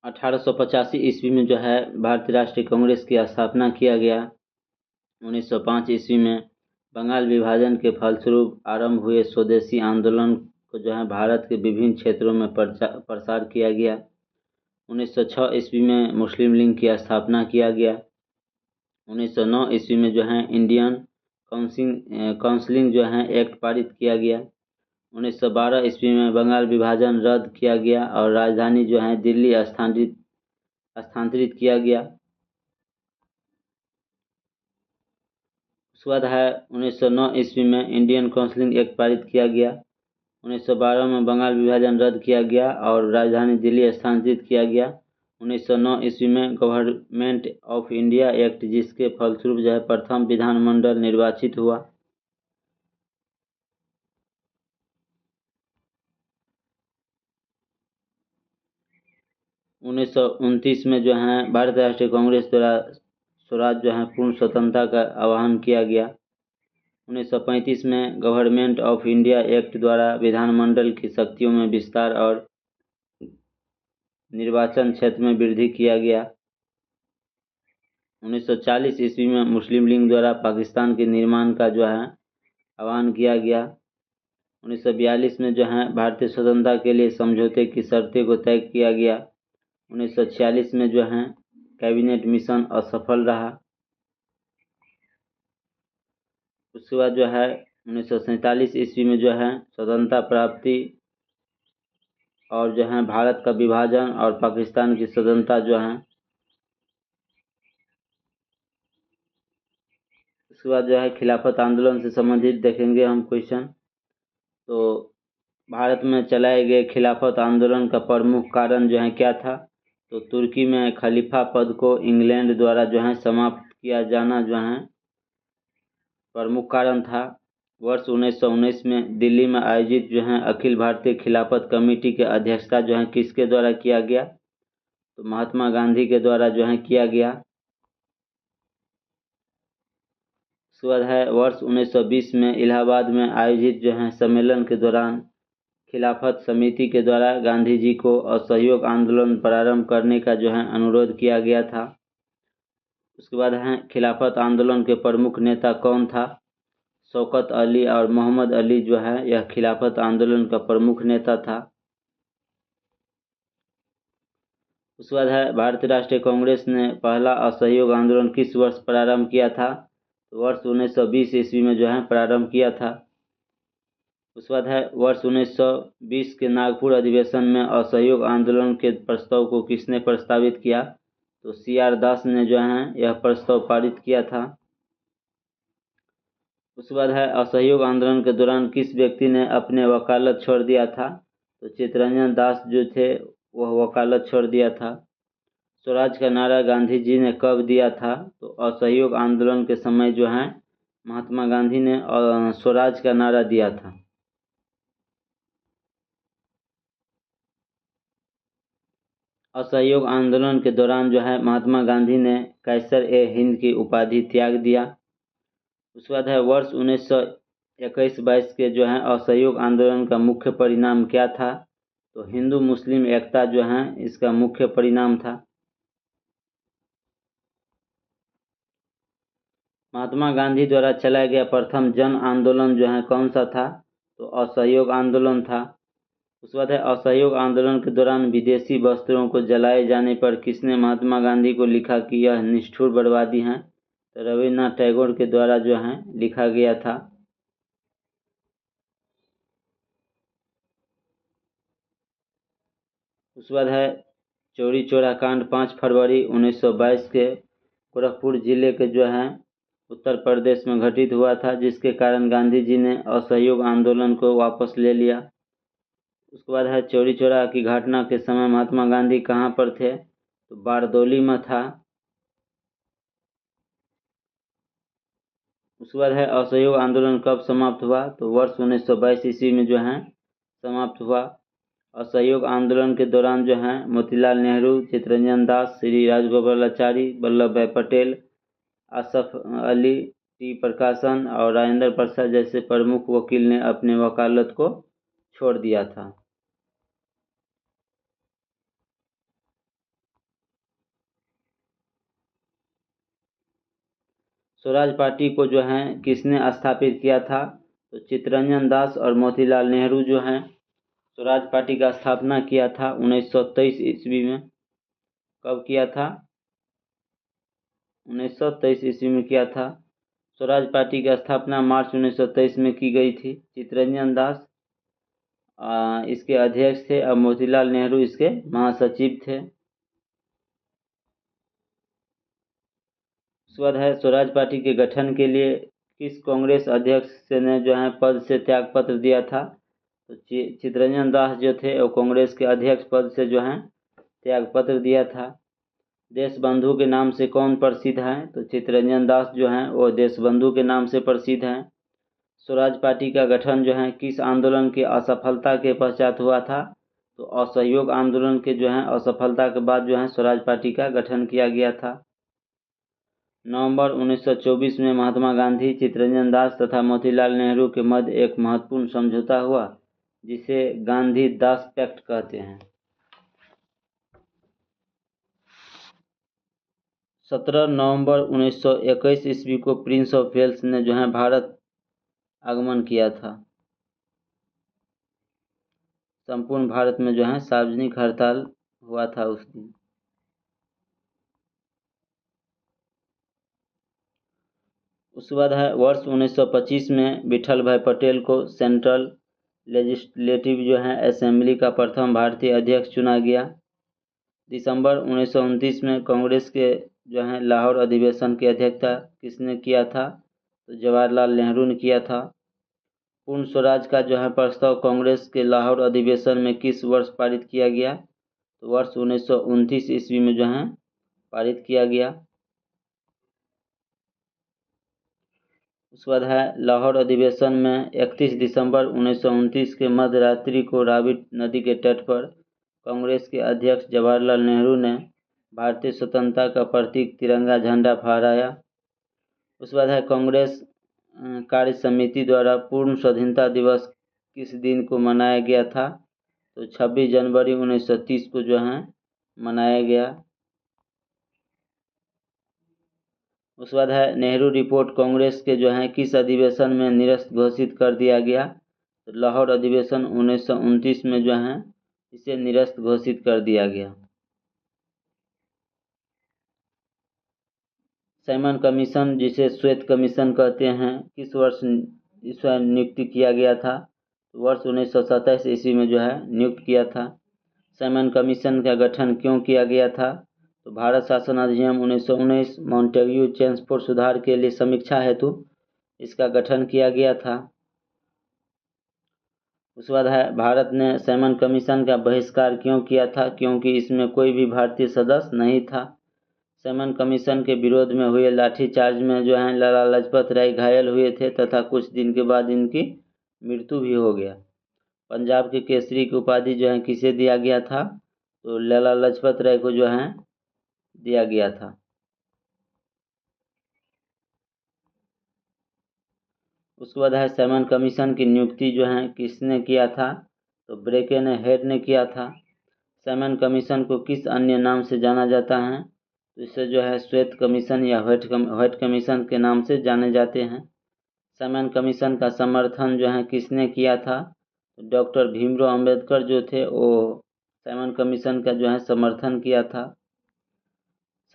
1885 ईस्वी में जो है भारतीय राष्ट्रीय कांग्रेस की स्थापना किया गया। 1905 ईस्वी में बंगाल विभाजन के फलस्वरूप आरंभ हुए स्वदेशी आंदोलन को जो है भारत के विभिन्न क्षेत्रों में प्रसार किया गया। 1906 ईस्वी में मुस्लिम लीग की स्थापना किया गया। 1909 ईस्वी में जो है इंडियन काउंसिलिंग जो है एक्ट पारित किया गया। 1912 ईस्वी में बंगाल विभाजन रद्द किया गया और राजधानी जो है दिल्ली स्थानांतरित किया गया। उसके बाद है 1909 ईस्वी में इंडियन काउंसिलिंग एक्ट पारित किया गया। 1912 में बंगाल विभाजन रद्द किया गया और राजधानी दिल्ली स्थानांतरित किया गया। 1909 ईस्वी में गवर्नमेंट ऑफ इंडिया एक्ट, जिसके फलस्वरूप जो है प्रथम विधानमंडल निर्वाचित हुआ। उन्नीस सौ 29 में जो है भारतीय राष्ट्रीय कांग्रेस द्वारा स्वराज जो है पूर्ण स्वतंत्रता का आह्वान किया गया। 1935 में गवर्नमेंट ऑफ इंडिया एक्ट द्वारा विधानमंडल की शक्तियों में विस्तार और निर्वाचन क्षेत्र में वृद्धि किया गया। 1940 ईस्वी में मुस्लिम लीग द्वारा पाकिस्तान के निर्माण का जो है आह्वान किया गया। 1942 में जो है भारतीय स्वतंत्रता के लिए समझौते की शर्तें को तय किया गया। 1946 में जो है कैबिनेट मिशन असफल रहा। उसके बाद जो है 1947 ईस्वी में जो है स्वतंत्रता प्राप्ति और जो है भारत का विभाजन और पाकिस्तान की स्वतंत्रता जो है। उसके बाद जो है खिलाफत आंदोलन से संबंधित देखेंगे हम क्वेश्चन। तो भारत में चलाए गए खिलाफत आंदोलन का प्रमुख कारण जो है क्या था? तो तुर्की में खलीफा पद को इंग्लैंड द्वारा जो है समाप्त किया जाना जो है प्रमुख कारण था। वर्ष 1919 में दिल्ली में आयोजित जो है अखिल भारतीय खिलाफत कमेटी के अध्यक्षता जो है किसके द्वारा किया गया? तो महात्मा गांधी के द्वारा जो है किया गया। उसके बाद है वर्ष 1920 में इलाहाबाद में आयोजित जो है सम्मेलन के दौरान खिलाफत समिति के द्वारा गांधी जी को असहयोग आंदोलन प्रारंभ करने का जो है अनुरोध किया गया था। उसके बाद है खिलाफत आंदोलन के प्रमुख नेता कौन था? शौकत अली और मोहम्मद अली जो है यह खिलाफत आंदोलन का प्रमुख नेता था। उसके बाद है भारतीय राष्ट्रीय कांग्रेस ने पहला असहयोग आंदोलन किस वर्ष प्रारंभ किया था? तो वर्ष 1920 ईस्वी में जो है प्रारंभ किया था। उसके बाद है वर्ष 1920 के नागपुर अधिवेशन में असहयोग आंदोलन के प्रस्ताव को किसने प्रस्तावित किया? तो CR दास ने जो है यह प्रस्ताव पारित किया था। उसके बाद है असहयोग आंदोलन के दौरान किस व्यक्ति ने अपने वकालत छोड़ दिया था? तो चित्तरंजन दास जो थे वह वकालत छोड़ दिया था। स्वराज का नारा गांधी जी ने कब दिया था? तो असहयोग आंदोलन के समय जो है महात्मा गांधी ने स्वराज का नारा दिया था। असहयोग आंदोलन के दौरान जो है महात्मा गांधी ने कैसर-ए-हिंद की उपाधि त्याग दिया। उसके बाद है वर्ष 1921-22 के जो है असहयोग आंदोलन का मुख्य परिणाम क्या था? तो हिंदू मुस्लिम एकता जो है इसका मुख्य परिणाम था। महात्मा गांधी द्वारा चलाया गया प्रथम जन आंदोलन जो है कौन सा था? तो असहयोग आंदोलन था। उसके बाद है असहयोग आंदोलन के दौरान विदेशी वस्त्रों को जलाए जाने पर किसने महात्मा गांधी को लिखा कि यह निष्ठुर बर्बादी है? तो रविन्द्रनाथ टैगोर के द्वारा जो है लिखा गया था। उसके बाद है चौरी चौरा कांड 5 फरवरी 1922 के गोरखपुर जिले के जो है उत्तर प्रदेश में घटित हुआ था, जिसके कारण गांधी जी ने असहयोग आंदोलन को वापस ले लिया। उसके बाद है चौरी चौरा की घटना के समय महात्मा गांधी कहाँ पर थे? तो बारदौली में था। उसके बाद है असहयोग आंदोलन कब समाप्त हुआ? तो वर्ष 1922 ईस्वी में जो है समाप्त हुआ। असहयोग आंदोलन के दौरान जो है मोतीलाल नेहरू, चित्तरंजन दास, श्री राजगोपालाचारी, वल्लभ भाई पटेल, आसफ अली, टी प्रकाशन और राजेंद्र प्रसाद जैसे प्रमुख वकील ने अपने वकालत को छोड़ दिया था। स्वराज पार्टी को जो है किसने स्थापित किया था? तो चित्तरंजन दास और मोतीलाल नेहरू जो हैं स्वराज पार्टी का स्थापना किया था 1923 ईस्वी में। कब किया था? 1923 ईस्वी में किया था। स्वराज पार्टी की स्थापना मार्च 1923 में की गई थी। चित्तरंजन दास इसके अध्यक्ष थे और मोतीलाल नेहरू इसके महासचिव थे। उसके बाद है स्वराज पार्टी के गठन के लिए किस कांग्रेस अध्यक्ष ने जो है पद से त्याग पत्र दिया था? तो चित्तरंजन दास जो थे वो कांग्रेस के अध्यक्ष पद से जो है त्याग पत्र दिया था। देशबंधु के नाम से कौन प्रसिद्ध है? तो चित्तरंजन दास जो हैं वो देशबंधु के नाम से प्रसिद्ध हैं। स्वराज पार्टी का गठन जो है किस आंदोलन की असफलता के पश्चात हुआ था? तो असहयोग आंदोलन के जो है असफलता के बाद जो है स्वराज पार्टी का गठन किया गया था। नवंबर 1924 में महात्मा गांधी, चित्तरंजन दास तथा मोतीलाल नेहरू के मध्य एक महत्वपूर्ण समझौता हुआ जिसे गांधी दास पैक्ट कहते हैं। 17 नवंबर 1921 ईस्वी को प्रिंस ऑफ वेल्स ने जो है भारत आगमन किया था। संपूर्ण भारत में जो है सार्वजनिक हड़ताल हुआ था उस दिन। उसके बाद है वर्ष 1925 में विठल भाई पटेल को सेंट्रल लेजिस्लेटिव जो है असेंबली का प्रथम भारतीय अध्यक्ष चुना गया। दिसंबर 1929 में कांग्रेस के जो है लाहौर अधिवेशन की अध्यक्षता किसने किया था? तो जवाहरलाल नेहरू ने किया था। पूर्ण स्वराज का जो है प्रस्ताव कांग्रेस के लाहौर अधिवेशन में किस वर्ष पारित किया गया? तो वर्ष 1929 ईस्वी में जो है पारित किया गया। उसके बाद है लाहौर अधिवेशन में 31 दिसंबर 1929 के मध्य रात्रि को रावी नदी के तट पर कांग्रेस के अध्यक्ष जवाहरलाल नेहरू ने भारतीय स्वतंत्रता का प्रतीक तिरंगा झंडा फहराया। उसके बाद है कांग्रेस कार्य समिति द्वारा पूर्ण स्वाधीनता दिवस किस दिन को मनाया गया था? तो 26 जनवरी 1930 को जो है मनाया गया। उसके बाद है नेहरू रिपोर्ट कांग्रेस के जो है किस अधिवेशन में निरस्त घोषित कर दिया गया? तो लाहौर अधिवेशन 1929 में जो है इसे निरस्त घोषित कर दिया गया। साइमन कमीशन जिसे श्वेत कमीशन कहते हैं किस वर्ष इसका नियुक्ति किया गया था? वर्ष 1927 ईस्वी में जो है नियुक्त किया था। साइमन कमीशन का गठन क्यों किया गया था? तो भारत शासन अधिनियम 1919 मॉन्टेग्यू चेम्सफोर्ड सुधार के लिए समीक्षा हेतु इसका गठन किया गया था। उसके बाद है भारत ने साइमन कमीशन का बहिष्कार क्यों किया था? क्योंकि इसमें कोई भी भारतीय सदस्य नहीं था। साइमन कमीशन के विरोध में हुए लाठीचार्ज में जो है लाला लाजपत राय घायल हुए थे तथा कुछ दिन के बाद इनकी मृत्यु भी हो गया। पंजाब के केसरी की उपाधि जो है किसे दिया गया था? तो लाला लाजपत राय को जो है दिया गया था। उसके बाद है साइमन कमीशन की नियुक्ति जो है किसने किया था? तो ब्रेकन हेड ने किया था। साइमन कमीशन को किस अन्य नाम से जाना जाता है? तो इसे जो है श्वेत कमीशन या व्हाइट कमीशन के नाम से जाने जाते हैं। साइमन कमीशन का समर्थन जो है किसने किया था? तो डॉक्टर भीमराव अंबेडकर जो थे वो साइमन कमीशन का जो है समर्थन किया था।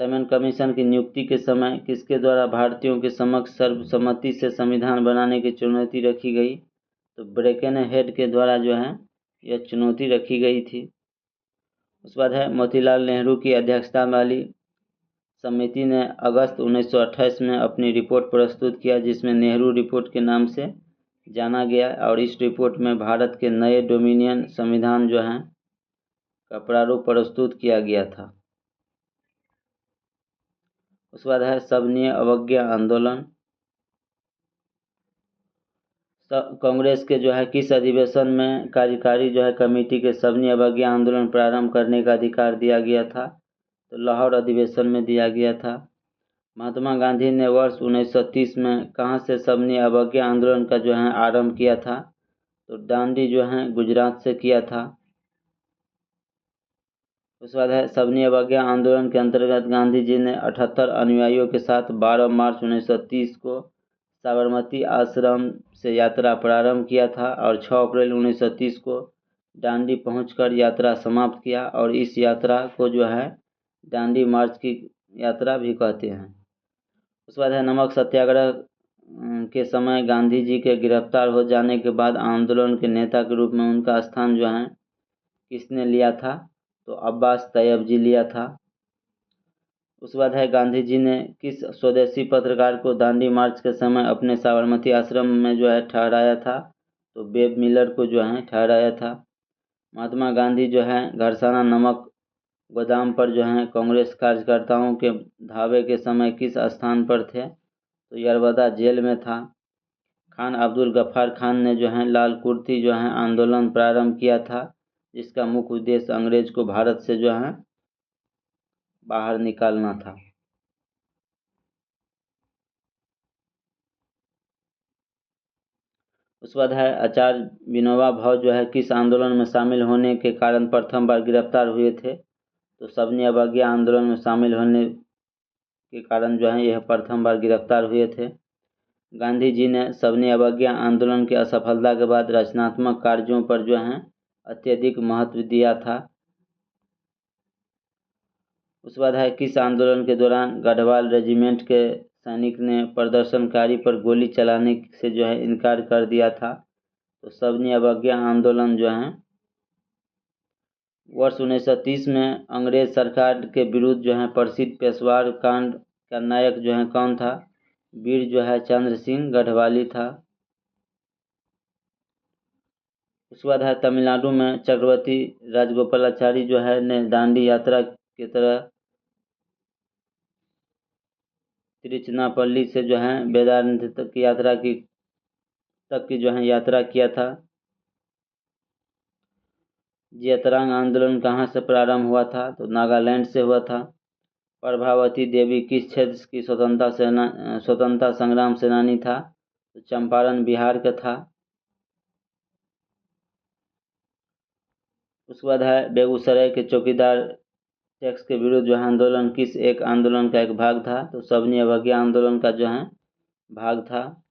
साइमन कमीशन की नियुक्ति के समय किसके द्वारा भारतीयों के समक्ष सर्वसम्मति से संविधान बनाने की चुनौती रखी गई? तो ब्रेकन हेड के द्वारा जो है यह चुनौती रखी गई थी। उसके बाद है मोतीलाल नेहरू की अध्यक्षता वाली समिति ने अगस्त 1928 में अपनी रिपोर्ट प्रस्तुत किया जिसमें नेहरू रिपोर्ट के नाम से जाना गया और इस रिपोर्ट में भारत के नए डोमिनियन संविधान जो है का प्रारूप प्रस्तुत किया गया था। उसके बाद है सविनय अवज्ञा आंदोलन। कांग्रेस के जो है किस अधिवेशन में कार्यकारी जो है कमेटी के सविनय अवज्ञा आंदोलन प्रारंभ करने का अधिकार दिया गया था? तो लाहौर अधिवेशन में दिया गया था। महात्मा गांधी ने वर्ष 1930 में कहाँ से सविनय अवज्ञा आंदोलन का जो है आरंभ किया था? तो दांडी जो है गुजरात से किया था। उसके बाद है सबनी अवज्ञा आंदोलन के अंतर्गत गांधी जी ने 78 अनुयायियों के साथ 12 मार्च 1930 को साबरमती आश्रम से यात्रा प्रारंभ किया था और 6 अप्रैल 1930 को डांडी पहुंचकर यात्रा समाप्त किया और इस यात्रा को जो है डांडी मार्च की यात्रा भी कहते हैं। उसके बाद है नमक सत्याग्रह के समय गांधी जी के गिरफ्तार हो जाने के बाद आंदोलन के नेता के रूप में उनका स्थान जो है किसने लिया था, तो अब्बास तैयब जी लिया था। उसके बाद है गांधी जी ने किस स्वदेशी पत्रकार को दांडी मार्च के समय अपने साबरमती आश्रम में जो है ठहराया था, तो बेब मिलर को जो है ठहराया था। महात्मा गांधी जो है घरसाना नमक गोदाम पर जो है कांग्रेस कार्यकर्ताओं के धावे के समय किस स्थान पर थे, तो यरवदा जेल में था। खान अब्दुल गफ्फार खान ने जो है लाल कुर्ती जो है आंदोलन प्रारंभ किया था, जिसका मुख्य उद्देश्य अंग्रेज को भारत से जो है बाहर निकालना था। उसके बाद है आचार्य विनोबा भावे जो है किस आंदोलन में शामिल होने के कारण प्रथम बार गिरफ्तार हुए थे, तो सबनी अवज्ञा आंदोलन में शामिल होने के कारण जो है यह प्रथम बार गिरफ्तार हुए थे। गांधी जी ने सबनी अवज्ञा आंदोलन की असफलता के बाद रचनात्मक कार्यों पर जो है अत्यधिक महत्व दिया था। उसके बाद है किस आंदोलन के दौरान गढ़वाल रेजिमेंट के सैनिक ने प्रदर्शनकारी पर गोली चलाने से जो है इनकार कर दिया था, तो सबनी अवज्ञा आंदोलन जो है वर्ष 1930 में अंग्रेज सरकार के विरुद्ध जो है प्रसिद्ध पेशवार कांड का नायक जो है कौन था, वीर जो है चंद्र सिंह गढ़वाली था। उसके बाद है तमिलनाडु में चक्रवर्ती राजगोपालाचारी जो है ने दांडी यात्रा की तरह तिरुचिनापल्ली से जो है वेदांत तक की जो है यात्रा किया था। जियातरांग आंदोलन कहाँ से प्रारंभ हुआ था, तो नागालैंड से हुआ था। प्रभावती देवी किस क्षेत्र की स्वतंत्रता संग्राम सेनानी था, तो चंपारण बिहार का था। उसके बाद है बेगूसराय के चौकीदार टैक्स के विरुद्ध जो है आंदोलन किस एक आंदोलन का एक भाग था, तो सबनी अवज्ञा आंदोलन का जो है भाग था।